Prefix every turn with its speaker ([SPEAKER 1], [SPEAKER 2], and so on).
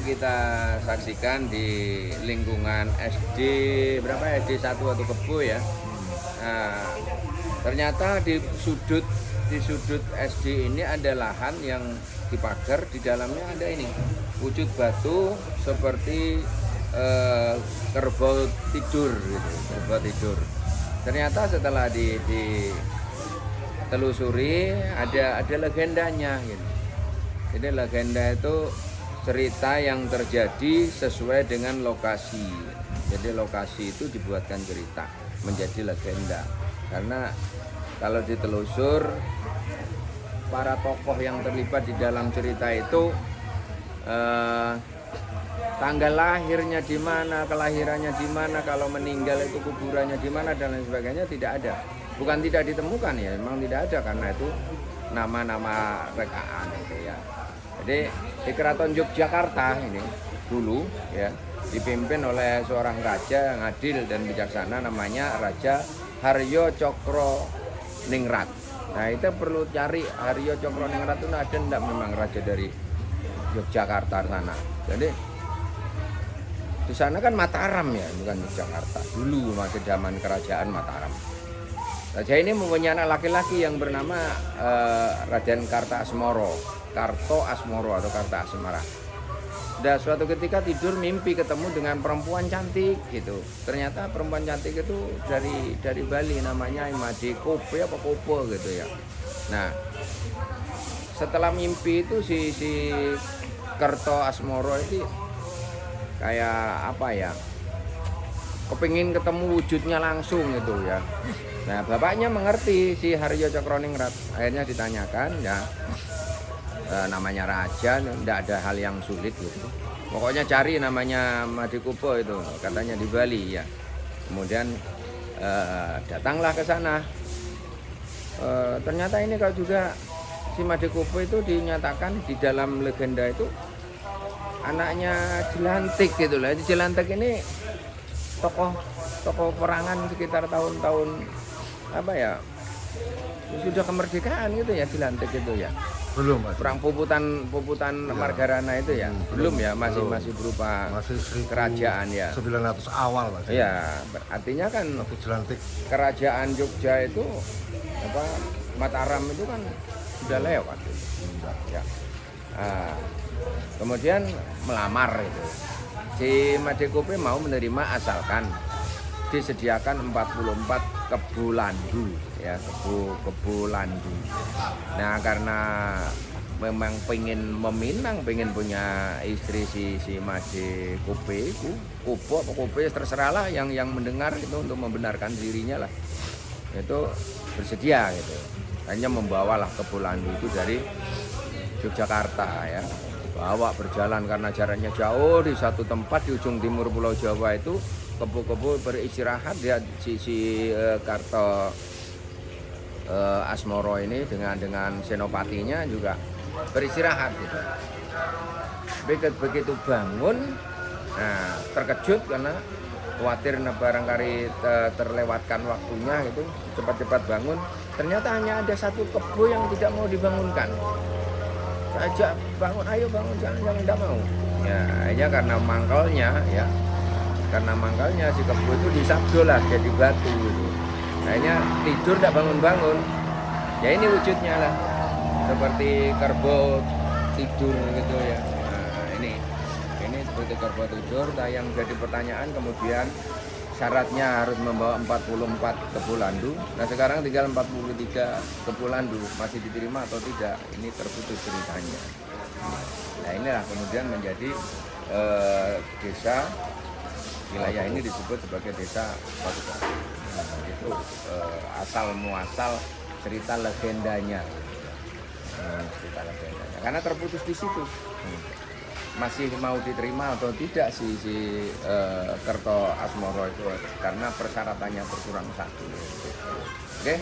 [SPEAKER 1] kita saksikan di lingkungan SD berapa SD 1 atau Kebo ya. Nah, ternyata di sudut SD ini ada lahan yang dipagar, di dalamnya ada ini wujud batu seperti kerbau tidur gitu, kerbau tidur. Ternyata setelah ditelusuri ada legendanya gitu. Jadi legenda itu cerita yang terjadi sesuai dengan lokasi. Jadi lokasi itu dibuatkan cerita menjadi legenda. Karena kalau ditelusur para tokoh yang terlibat di dalam cerita itu tanggal lahirnya di mana, kelahirannya di mana, kalau meninggal itu kuburannya di mana dan lain sebagainya tidak ada. Bukan tidak ditemukan ya, memang tidak ada karena itu nama-nama rekaan itu ya. Jadi di Keraton Yogyakarta ini dulu ya dipimpin oleh seorang raja yang adil dan bijaksana namanya Raja Haryo Cokro Ningrat. Nah itu perlu cari Haryo Cokro Ningrat itu ada enggak memang raja dari Yogyakarta sana. Jadi di sana kan Mataram ya, bukan Yogyakarta. Dulu masih zaman kerajaan Mataram. Raja ini mempunyai anak laki-laki yang bernama Raden Kartoasmoro atau Kartoasmara. Dan suatu ketika tidur mimpi ketemu dengan perempuan cantik gitu. Ternyata perempuan cantik itu dari Bali, namanya Imade Kope apa Kopo gitu ya. Nah, setelah mimpi itu si Kartoasmoro itu kayak apa ya? Kepingin ketemu wujudnya langsung gitu ya. Nah, bapaknya mengerti si Haryo Cokroningrat. Akhirnya ditanyakan ya. Namanya raja, tidak ada hal yang sulit gitu. Pokoknya cari namanya Madikupo itu, katanya di Bali ya. Kemudian datanglah ke sana. Ternyata ini kalau juga si Madikupo itu dinyatakan di dalam legenda itu anaknya Jelantik gitu lah. Jelantik ini tokoh perangan sekitar tahun-tahun apa ya? Sudah kemerdekaan gitu ya Jelantik itu ya.
[SPEAKER 2] Belum Mas.
[SPEAKER 1] Perang puputan ya. Margarana itu ya. Belum ya, masih berupa kerajaan ya.
[SPEAKER 2] 900 awal Mas.
[SPEAKER 1] Iya, artinya kan
[SPEAKER 2] Jelantik.
[SPEAKER 1] Kerajaan Jogja itu apa Mataram itu kan sudah lewat itu. Ya. Nah, kemudian melamar itu. Si Madekope mau menerima asalkan disediakan 44 kebu landu ya, kebu landu. Nah, karena memang pengen meminang, pengen punya istri si Made Kope itu, Kopo apa Kope terserahlah yang mendengar itu untuk membenarkan dirinya lah. Itu bersedia gitu. Hanya membawalah kebu landu itu dari Yogyakarta ya. Bawa berjalan karena jaraknya jauh di satu tempat di ujung timur Pulau Jawa itu kebu-kebu beristirahat dia si Karto Asmoro ini dengan senopatinya juga beristirahat gitu. Begitu bangun, nah terkejut karena khawatir barangkali terlewatkan waktunya gitu, cepat-cepat bangun. Ternyata hanya ada satu kebu yang tidak mau dibangunkan. Ajak bangun, ayo bangun, jangan tidak mau. Ya, hanya karena mangkalnya ya. Karena mangkalnya si kebu itu disabdo lah jadi batu gitu. Akhirnya tidur tidak bangun-bangun. Ya ini wujudnya lah. Seperti kerbau tidur gitu ya. Nah, ini seperti kerbau tidur. Nah, yang jadi pertanyaan kemudian syaratnya harus membawa 44 kebu landu. Nah, sekarang tinggal 43 kebu landu. Masih diterima atau tidak? Ini terputus ceritanya. Nah, inilah kemudian menjadi desa. Wilayah ini disebut sebagai desa Batu Batu. Nah, itu asal muasal cerita legendanya. Cerita legendanya. Karena terputus di situ. Masih mau diterima atau tidak si Kerto Asmoro itu karena persyaratannya berkurang satu. Oke?